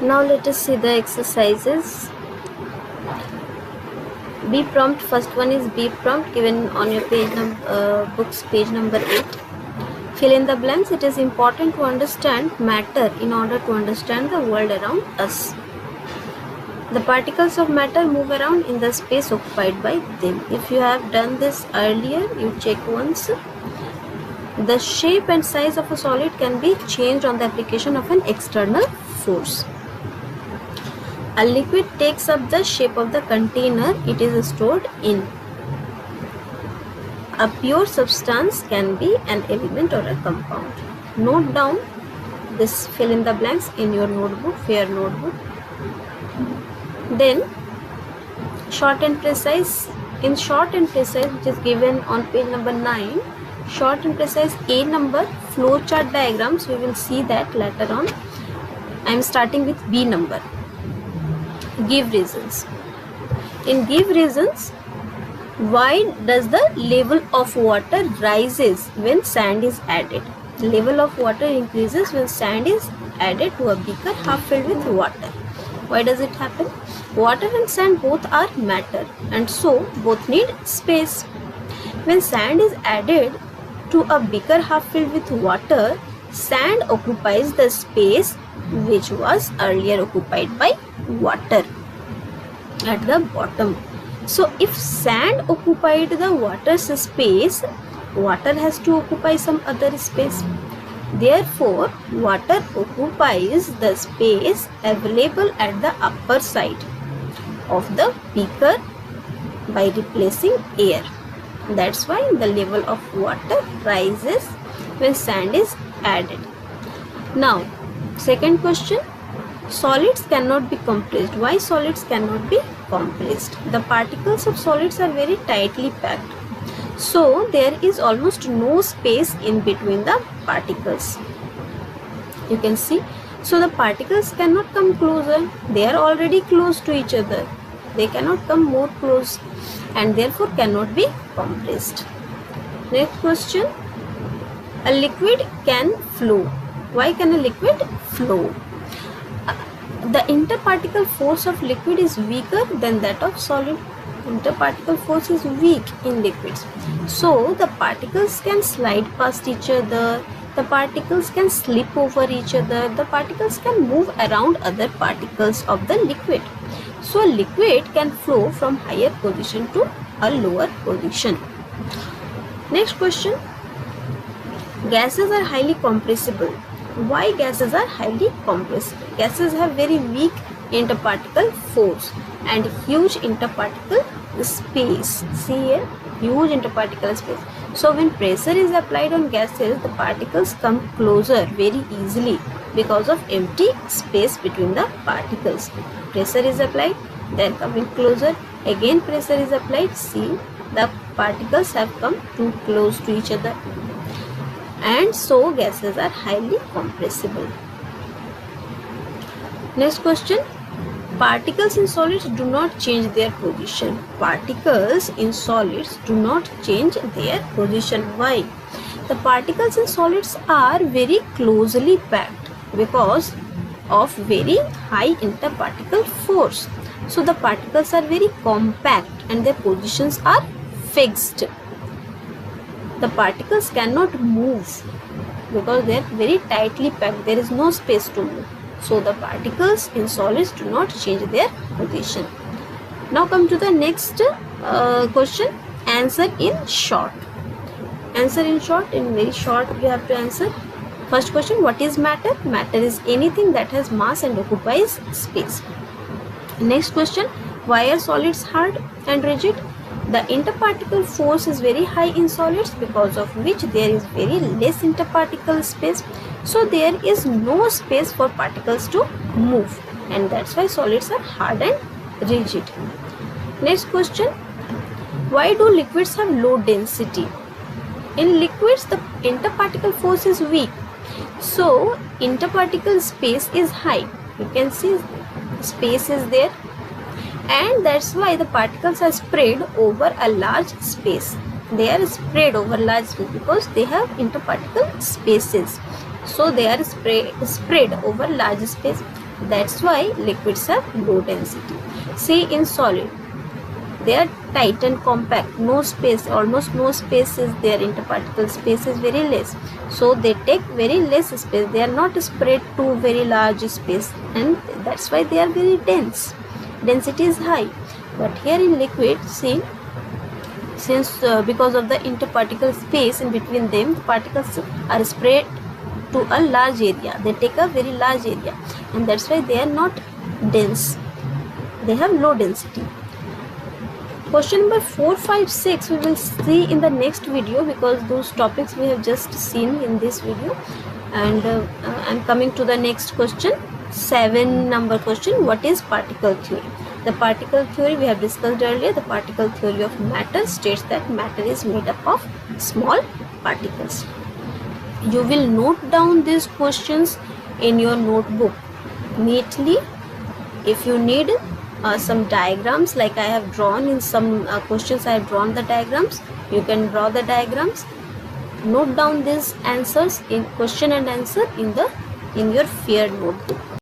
Now let us see the exercises. B prompt. First one is B prompt given on your books page number 8. Fill in the blanks. It is important to understand matter in order to understand the world around us. The particles of matter move around in the space occupied by them. If you have done this earlier, you check once. The shape and size of a solid can be changed on the application of an external force. A liquid takes up the shape of the container it is stored in. A pure substance can be an element or a compound. Note down this fill in the blanks in your notebook, fair notebook. Then short and precise. In short and precise, which is given on page number 9, short and precise A number flowchart diagrams, we will see that later on. I am starting with B number. Give reasons. In give reasons, why does the level of water rises when sand is added? The level of water increases when sand is added to a beaker half filled with water. Why does it happen? Water and sand both are matter, and so both need space. When sand is added to a beaker half filled with water, sand occupies the space which was earlier occupied by water at the bottom. So if sand occupied the water's space, water has to occupy some other space. Therefore, water occupies the space available at the upper side of the beaker by replacing air. That's why the level of water rises when sand is added. Now, second question. Solids cannot be compressed. Why solids cannot be compressed? The particles of solids are very tightly packed. So there is almost no space in between the particles. You can see. So the particles cannot come closer. They are already close to each other. They cannot come more close and therefore cannot be compressed. Next question. A liquid can flow. Why can a liquid flow? The interparticle force of liquid is weaker than that of solid. Interparticle force is weak in liquids. So the particles can slide past each other. The particles can slip over each other. The particles can move around other particles of the liquid. So a liquid can flow from higher position to a lower position. Next question. Gases are highly compressible. Why gases are highly compressible? Gases have very weak interparticle force and huge interparticle space. See here, huge interparticle space. So when pressure is applied on gases, the particles come closer very easily because of empty space between the particles. Pressure is applied, they are coming closer. Again pressure is applied. See, the particles have come too close to each other. And so gases are highly compressible. Next question. Particles in solids do not change their position. Particles in solids do not change their position. Why? The particles in solids are very closely packed because of very high interparticle force. So the particles are very compact and their positions are fixed. The particles cannot move because they are very tightly packed. There is no space to move. So the particles in solids do not change their position. Now come to the next question. Answer in short. Answer in short. In very short you have to answer. First question. What is matter? Matter is anything that has mass and occupies space. Next question. Why are solids hard and rigid? The interparticle force is very high in solids because of which there is very less interparticle space. So there is no space for particles to move and that's why solids are hard and rigid. Next question. Why do liquids have low density? In liquids the interparticle force is weak. So interparticle space is high. You can see space is there. And that's why the particles are spread over a large space. They are spread over large space because they have interparticle spaces. So they are spread over large space. That's why liquids have low density. See, in solid, they are tight and compact, no space, almost no space is there, interparticle space is very less, so they take very less space, they are not spread to very large space, and that's why they are very dense, density is high. But here in liquid, see, since because of the interparticle space in between them, the particles are spread to a large area, they take a very large area, and that's why they are not dense, they have low density. Question number 4, 5, 6 we will see in the next video, because those topics we have just seen in this video. And I'm coming to the next question, 7 number question. What is particle theory? The particle theory we have discussed earlier. The particle theory of matter states that matter is made up of small particles. You will note down these questions in your notebook neatly. If you need some diagrams, like I have drawn in some questions, I have drawn the diagrams, you can draw the diagrams. Note down these answers in question and answer in your shared notebook.